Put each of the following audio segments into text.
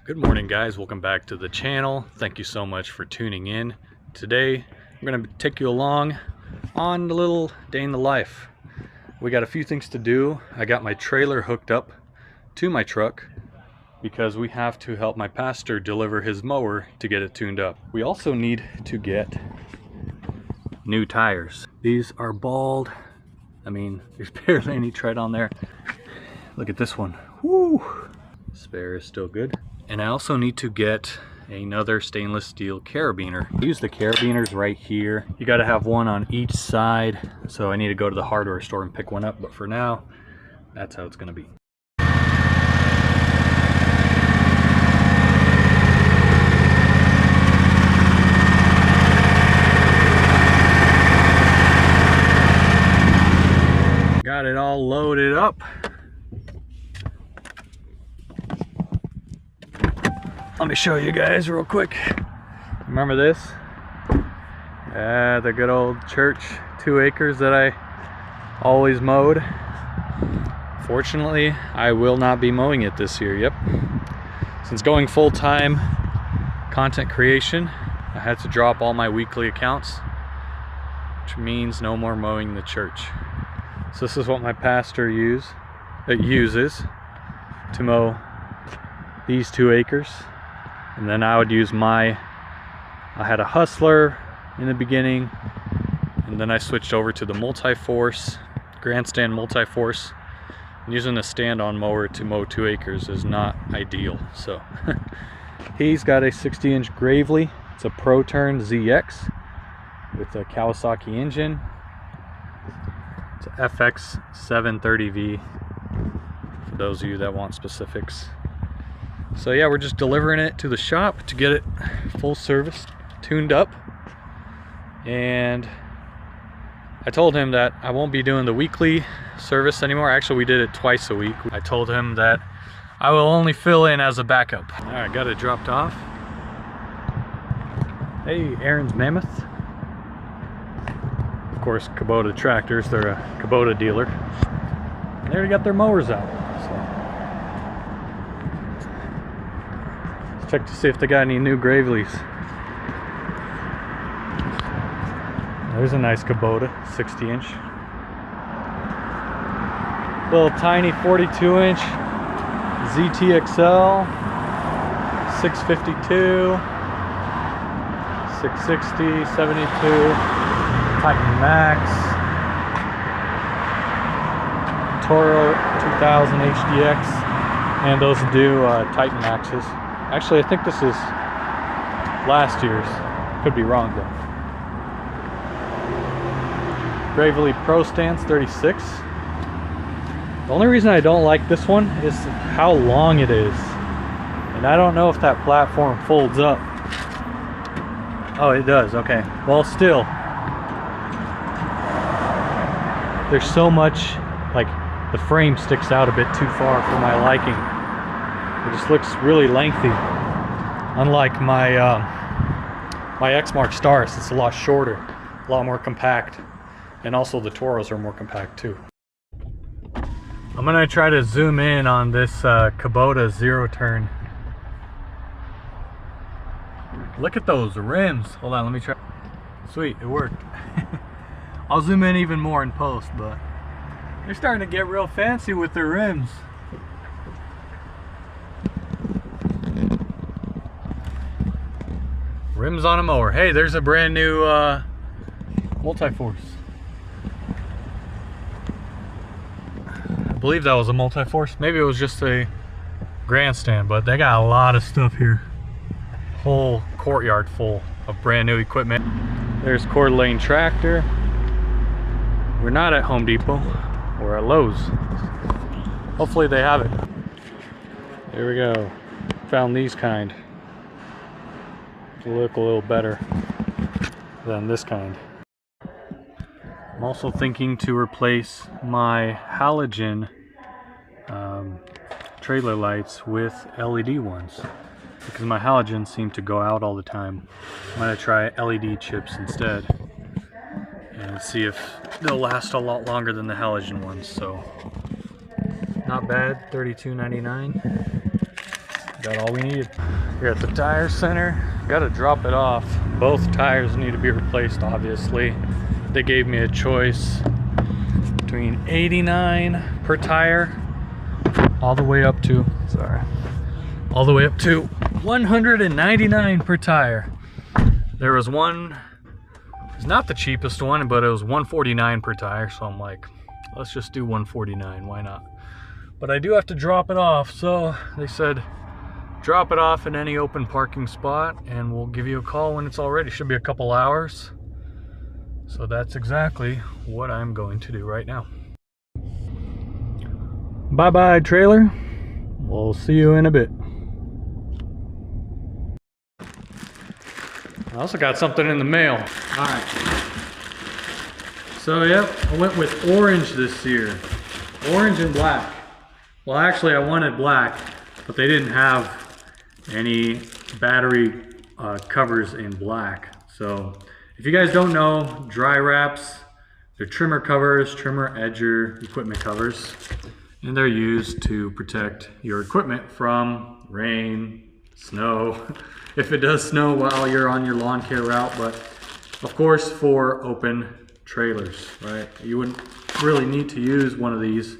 Good morning, guys. Welcome back to the channel. Thank you so much for tuning in. Today I'm going to take you along on a little day in the life. We got a few things to do. I got my trailer hooked up to my truck because we have to help my pastor deliver his mower to get it tuned up. We also need to get new tires. These are bald. I mean, there's barely any tread on there. Look at this one. Woo! Spare is still good. And I also need to get another stainless steel carabiner. I use the carabiners right here. You got to have one on each side, so I need to go to the hardware store and pick one up, but for now that's how it's going to be. Got it all loaded up. Let me show you guys real quick. Remember this? The good old church 2 acres that I always mowed. Fortunately, I will not be mowing it this year. Yep. Since going full-time content creation, I had to drop all my weekly accounts, which means no more mowing the church. So this is what my pastor uses to mow these 2 acres. And then I would use I had a Hustler in the beginning, and then I switched over to the multi-force, grandstand multi-force. Using a stand-on mower to mow 2 acres is not ideal. So he's got a 60-inch Gravely. It's a Pro Turn ZX with a Kawasaki engine. It's an FX 730V for those of you that want specifics. So yeah, we're just delivering it to the shop to get it full service, tuned up. And I told him that I won't be doing the weekly service anymore. Actually, we did it twice a week. I told him that I will only fill in as a backup. All right, got it dropped off. Hey, Aaron's Mammoth. Of course, Kubota tractors, they're a Kubota dealer. They already got their mowers out. Check to see if they got any new Graveleys. There's a nice Kubota, 60-inch. Little tiny 42-inch ZTXL, 652, 660, 72, Titan Max, Toro 2000 HDX, and those do Titan Maxes. Actually, I think this is last year's. Could be wrong though. Gravely Pro Stance 36. The only reason I don't like this one is how long it is. And I don't know if that platform folds up. Oh, it does. Okay. Well, still. There's so much, like, the frame sticks out a bit too far for my liking. It just looks really lengthy. Unlike my my X-Mark Stars, it's a lot shorter, a lot more compact, and also the Toros are more compact too. I'm gonna try to zoom in on this Kubota zero turn. Look at those rims. Hold on, let me try. Sweet, it worked. I'll zoom in even more in post, but they're starting to get real fancy with their rims. Rims on a mower. Hey, there's a brand new multi-force. I believe that was a multi-force. Maybe it was just a grandstand, but they got a lot of stuff here. Whole courtyard full of brand new equipment. There's Coeur d'Alene tractor. We're not at Home Depot. We're at Lowe's. Hopefully they have it. There we go. Found these kind. Look a little better than this kind. I'm also thinking to replace my halogen trailer lights with LED ones because my halogens seem to go out all the time. I'm going to try LED chips instead and see if they'll last a lot longer than the halogen ones. So not bad, $32.99. got all we needed. Here at the tire center, gotta drop it off. Both tires need to be replaced, obviously. They gave me a choice between $89 per tire all the way up to $199 per tire. There was one, it's not the cheapest one, but it was $149 per tire, so I'm like, let's just do $149, why not? But I do have to drop it off, so they said drop it off in any open parking spot and we'll give you a call when it's all ready. Should be a couple hours. So that's exactly what I'm going to do right now. Bye bye trailer. We'll see you in a bit. I also got something in the mail. All right. So yep, I went with orange this year. Orange and black. Well, actually I wanted black, but they didn't have any battery covers in black. So if you guys don't know, dry wraps, they're trimmer covers, trimmer edger equipment covers, and they're used to protect your equipment from rain, snow, if it does snow while you're on your lawn care route, but of course for open trailers, right? You wouldn't really need to use one of these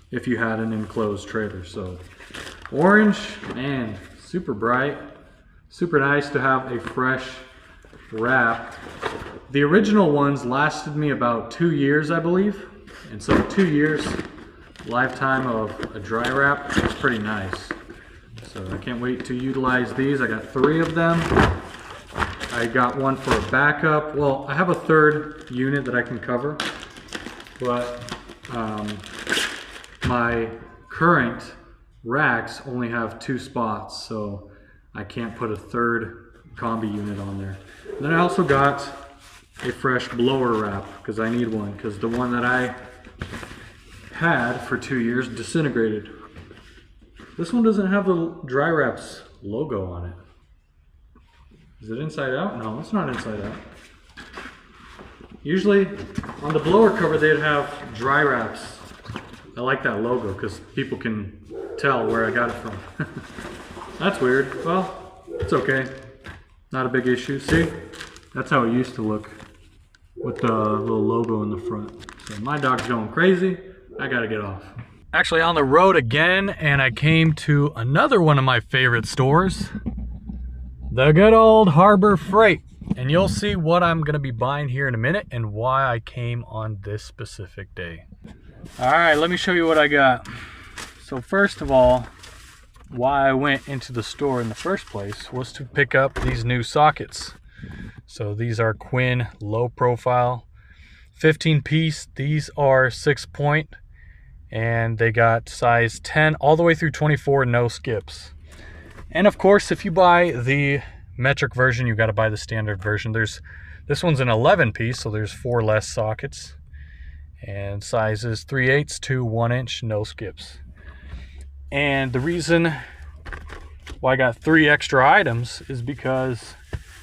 if you had an enclosed trailer. So orange, man, super bright, super nice to have a fresh wrap. The original ones lasted me about 2 years, I believe, and so 2 years lifetime of a dry wrap is pretty nice. So I can't wait to utilize these. I got 3 of them. I got one for a backup. Well, I have a third unit that I can cover, but my current racks only have 2 spots, so I can't put a third combi unit on there. And then I also got a fresh blower wrap because I need one, because the one that I had for 2 years disintegrated. This one doesn't have the dry wraps logo on it. Is it inside out? No, it's not inside out. Usually on the blower cover they'd have dry wraps. I like that logo because people can tell where I got it from. That's weird. Well, it's okay. Not a big issue. See? That's how it used to look with the little logo in the front. So my dog's going crazy. I gotta get off. Actually on the road again, and I came to another one of my favorite stores, the good old Harbor Freight. And you'll see what I'm gonna be buying here in a minute and why I came on this specific day. All right, let me show you what I got. So first of all, why I went into the store in the first place was to pick up these new sockets. So these are Quinn low profile, 15 piece. These are 6-point, and they got size 10 all the way through 24, no skips. And of course, if you buy the metric version, you got to buy the standard version. This one's an 11 piece, so there's 4 less sockets, and sizes 3/8 to 1 inch, no skips. And the reason why I got 3 extra items is because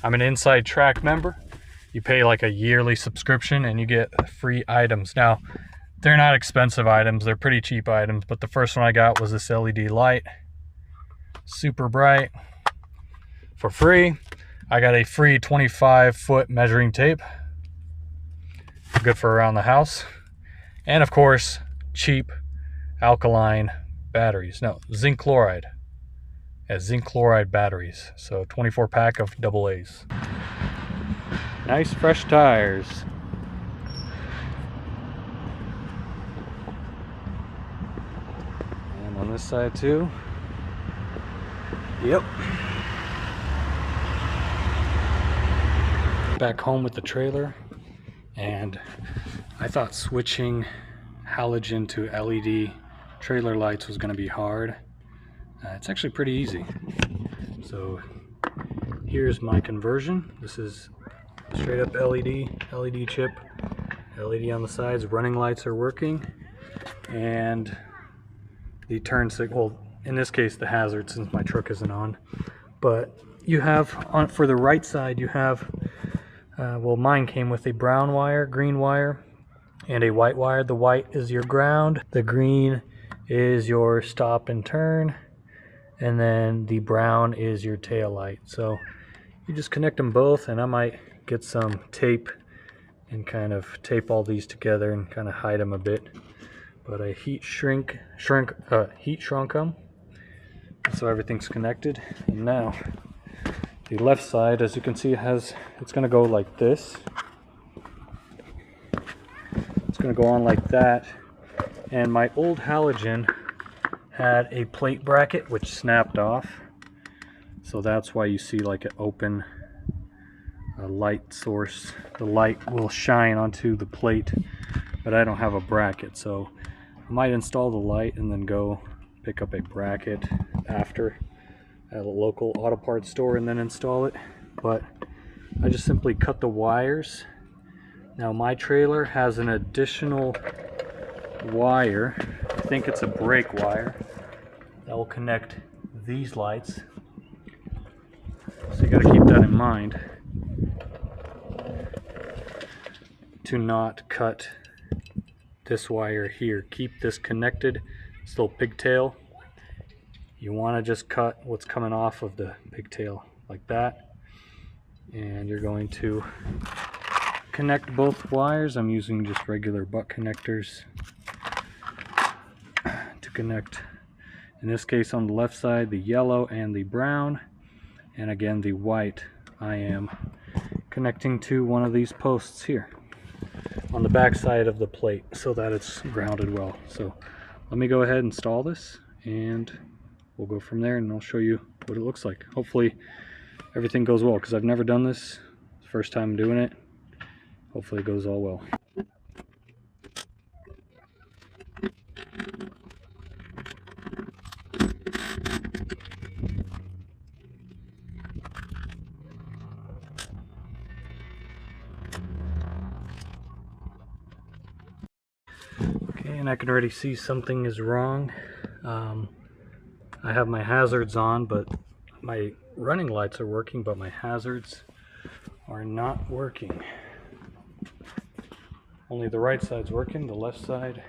I'm an Inside Track member. You pay like a yearly subscription and you get free items. Now, they're not expensive items, they're pretty cheap items, but the first one I got was this LED light, super bright, for free. I got a free 25-foot measuring tape, good for around the house. And of course, cheap alkaline batteries. No, zinc chloride. As zinc chloride batteries. So 24 pack of AA's. Nice fresh tires. And on this side too. Yep. Back home with the trailer, and I thought switching halogen to LED trailer lights was going to be hard. It's actually pretty easy. So here's my conversion. This is straight up LED chip, LED on the sides, running lights are working, and the turn signal, well, in this case the hazard since my truck isn't on, but you have on for the right side you have well, mine came with a brown wire, green wire, and a white wire. The white is your ground, the green is your stop and turn, and then the brown is your tail light. So you just connect them both, and I might get some tape and kind of tape all these together and kind of hide them a bit. But I heat shrunk them so everything's connected. And now the left side, as you can see, it's going to go like this. It's going to go on like that. And my old halogen had a plate bracket which snapped off, so that's why you see like an open light source. The light will shine onto the plate, but I don't have a bracket, so I might install the light and then go pick up a bracket after at a local auto parts store and then install it. But I just simply cut the wires. Now my trailer has an additional wire, I think it's a brake wire, that will connect these lights, so you got to keep that in mind to not cut this wire here. Keep this connected, this little pigtail. You want to just cut what's coming off of the pigtail like that, and you're going to connect both wires. I'm using just regular butt connectors to connect, in this case on the left side, the yellow and the brown, and again the white I am connecting to one of these posts here on the back side of the plate so that it's grounded well. So let me go ahead and install this and we'll go from there, and I'll show you what it looks like. Hopefully everything goes well, because I've never done this, first time doing it. Hopefully it goes all well. Okay, and I can already see something is wrong. I have my hazards on, but my running lights are working, but my hazards are not working. Only the right side's working, the left side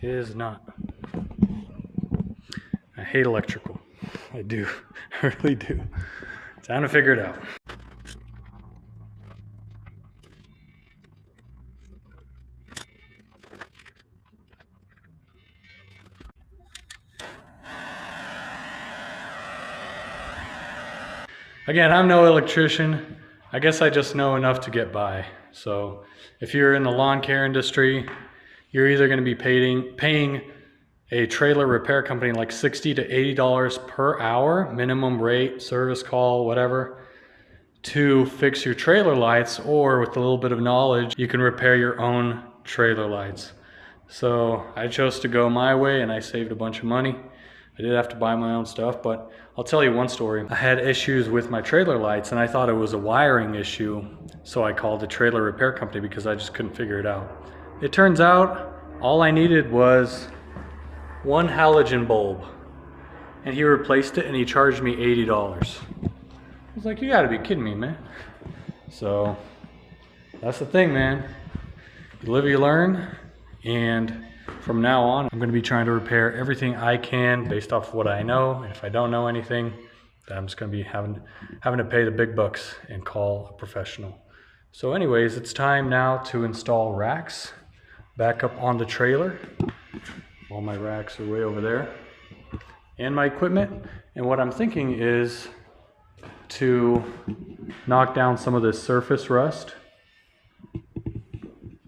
is not. I hate electrical. I do. I really do. Time to figure it out. Again, I'm no electrician. I guess I just know enough to get by. So if you're in the lawn care industry, you're either going to be paying a trailer repair company like $60 to $80 per hour, minimum rate, service call, whatever, to fix your trailer lights, or with a little bit of knowledge, you can repair your own trailer lights. So I chose to go my way, and I saved a bunch of money. I did have to buy my own stuff, but I'll tell you one story. I had issues with my trailer lights, and I thought it was a wiring issue, so I called the trailer repair company because I just couldn't figure it out. It turns out all I needed was one halogen bulb, and he replaced it and he charged me $80. I was like, you gotta be kidding me, man. So that's the thing, man. You live, you learn, and from now on, I'm going to be trying to repair everything I can based off of what I know. And if I don't know anything, then I'm just going to be having to pay the big bucks and call a professional. So anyways, it's time now to install racks back up on the trailer. All my racks are way over there, and my equipment. And what I'm thinking is to knock down some of this surface rust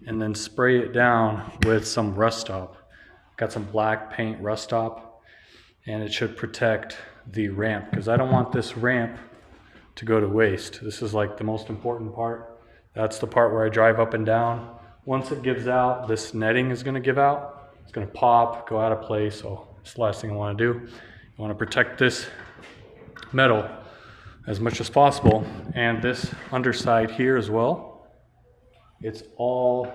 and then spray it down with some rust stop. Got some black paint rust stop, and it should protect the ramp, because I don't want this ramp to go to waste. This is like the most important part. That's the part where I drive up and down. Once it gives out, this netting is gonna give out. It's gonna pop, go out of place, so it's the last thing I wanna do. I wanna protect this metal as much as possible, and this underside here as well. It's all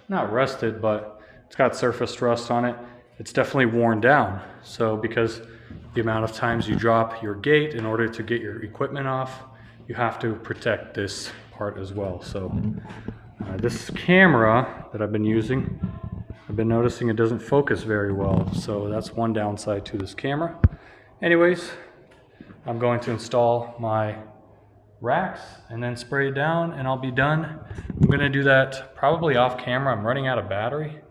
not rusted, but it's got surface rust on it. It's definitely worn down. So because the amount of times you drop your gate in order to get your equipment off, you have to protect this part as well. So this camera that I've been using, I've been noticing it doesn't focus very well. So that's one downside to this camera. Anyways, I'm going to install my racks and then spray it down and I'll be done. I'm going to do that probably off camera. I'm running out of battery.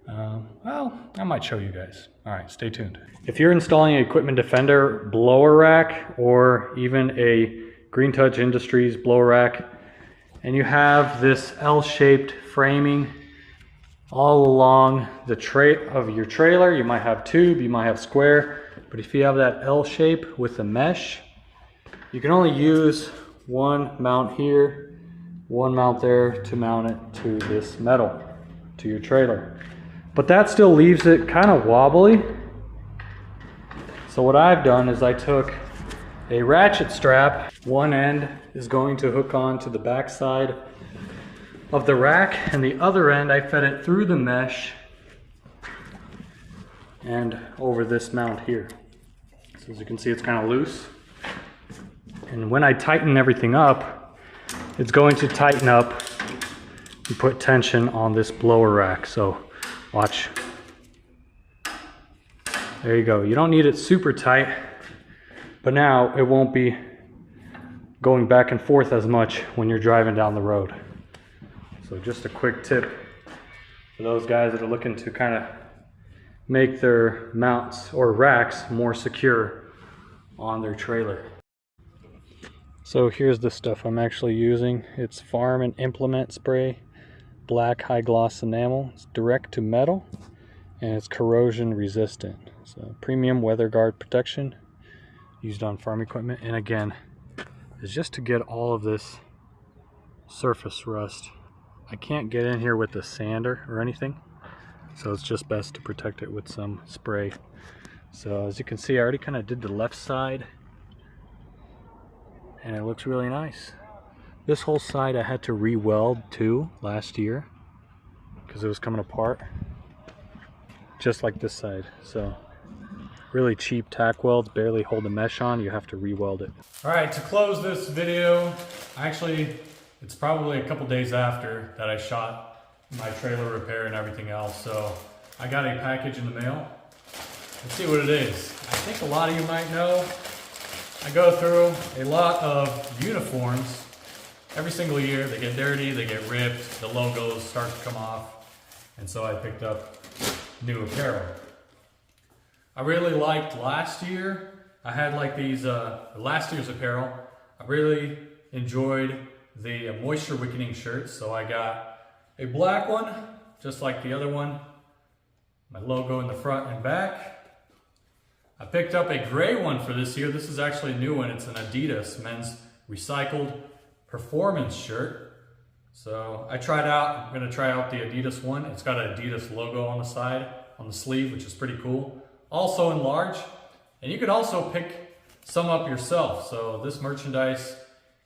Well, I might show you guys. All right, stay tuned. If you're installing an Equipment Defender blower rack or even a Green Touch Industries blower rack, and you have this L-shaped framing all along the tray of your trailer, you might have tube, you might have square, but if you have that L shape with the mesh, you can only use one mount here, one mount there to mount it to this metal, to your trailer. But that still leaves it kind of wobbly. So what I've done is I took a ratchet strap. One end is going to hook on to the back side of the rack, and the other end I fed it through the mesh and over this mount here. So as you can see, it's kind of loose. And when I tighten everything up, it's going to tighten up and put tension on this blower rack. So watch. There you go. You don't need it super tight, but now it won't be going back and forth as much when you're driving down the road. So just a quick tip for those guys that are looking to kind of make their mounts or racks more secure on their trailer. So here's the stuff I'm actually using. It's Farm and Implement Spray, black high gloss enamel. It's direct to metal and it's corrosion resistant. So premium weather guard protection used on farm equipment. And again, it's just to get all of this surface rust. I can't get in here with a sander or anything, so it's just best to protect it with some spray. So as you can see, I already kind of did the left side and it looks really nice. This whole side I had to re-weld too last year because it was coming apart, just like this side. So really cheap tack welds, barely hold the mesh on, you have to re-weld it. All right, to close this video, it's probably a couple days after that I shot my trailer repair and everything else. So I got a package in the mail. Let's see what it is. I think a lot of you might know, I go through a lot of uniforms every single year. They get dirty, they get ripped, the logos start to come off. And so I picked up new apparel. I really liked last year. I had like these, last year's apparel. I really enjoyed the moisture wickening shirts. So I got a black one, just like the other one. My logo in the front and back. I picked up a gray one for this year. This is actually a new one. It's an Adidas men's recycled performance shirt. So I tried out, I'm gonna try out the Adidas one. It's got an Adidas logo on the side, on the sleeve, which is pretty cool. Also in large, and you could also pick some up yourself. So this merchandise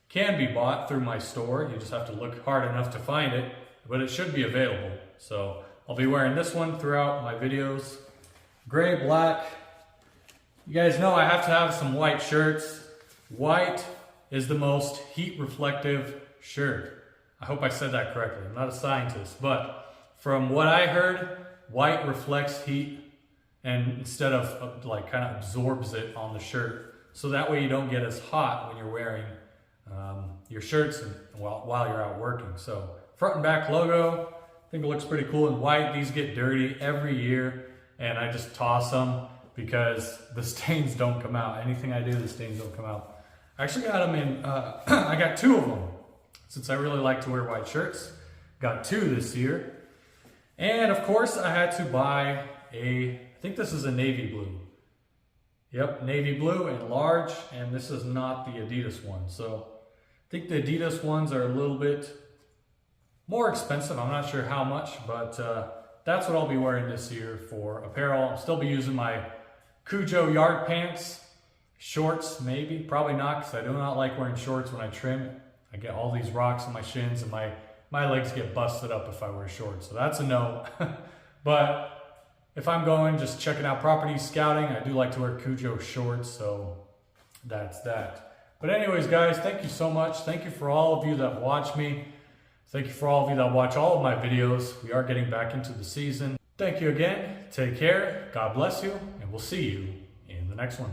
can be bought through my store. You just have to look hard enough to find it, but it should be available. So I'll be wearing this one throughout my videos. Gray, black. You guys know I have to have some white shirts. White is the most heat reflective shirt. I hope I said that correctly. I'm not a scientist, but from what I heard, white reflects heat and instead of like kind of absorbs it on the shirt. So that way you don't get as hot when you're wearing your shirts and while you're out working. So front and back logo, I think it looks pretty cool in white. These get dirty every year and I just toss them because the stains don't come out. Anything I do, the stains don't come out. I actually got them in, I got 2 of them since I really like to wear white shirts. Got 2 this year. And of course I had to buy I think this is a navy blue. Yep, navy blue and large, and this is not the Adidas one. So I think the Adidas ones are a little bit more expensive. I'm not sure how much, but that's what I'll be wearing this year for apparel. I'll still be using my Cujo yard pants, shorts maybe, probably not, because I do not like wearing shorts when I trim. I get all these rocks on my shins and my legs get busted up if I wear shorts. So that's a no. But if I'm going just checking out property scouting, I do like to wear Cujo shorts, so that's that. But anyways, guys, thank you so much. Thank you for all of you that watch me. Thank you for all of you that watch all of my videos. We are getting back into the season. Thank you again. Take care. God bless you, and we'll see you in the next one.